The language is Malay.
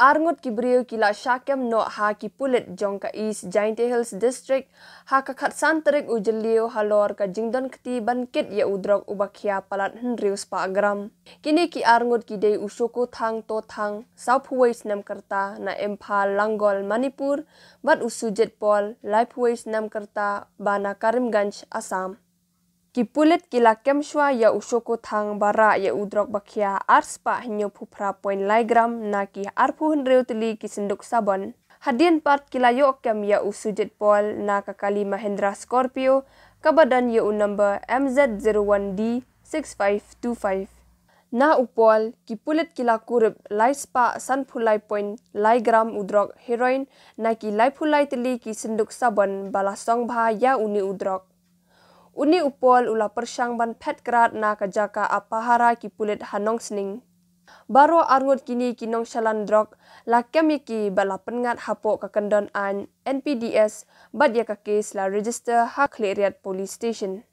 Arngot kibriu kila Shakem no ha ki pulit jong ka East Giant Hills District ha ka khat santerik ujelio halor ka jingdon keti bankit ya udrok ubakia palat henrius pa agram. Kini ki Arngot ki dei usoko thang to thang Southwest Namkarta na Empal Langgol Manipur bat usujet pol Lifewest Namkarta bana Karimganj Assam. Ki pulit kila kemshwa ya usoko thang bara ya udrok bakia arspa hinyo pupra point laigram na ki arpu henreu tili ki senduk sabon. Hadian part kila yo kem ya usujet pol na kakali Mahendra Scorpio kabadan ya number MZ01D6525. Na upol ki pulit kila kurup laispa sanpulai point laigram udrok heroin na ki laipulai tili ki senduk sabon balasong bha ya uni udrok. Uni upol ula persang ban pet kerat na kajaka apahara ki pulit hanong sning. Baro Arngot kini kinong shalan drok la kemiki bala pengat hapok kakendon an NPDS bat ya ka case la register ha Kleriat Police Station.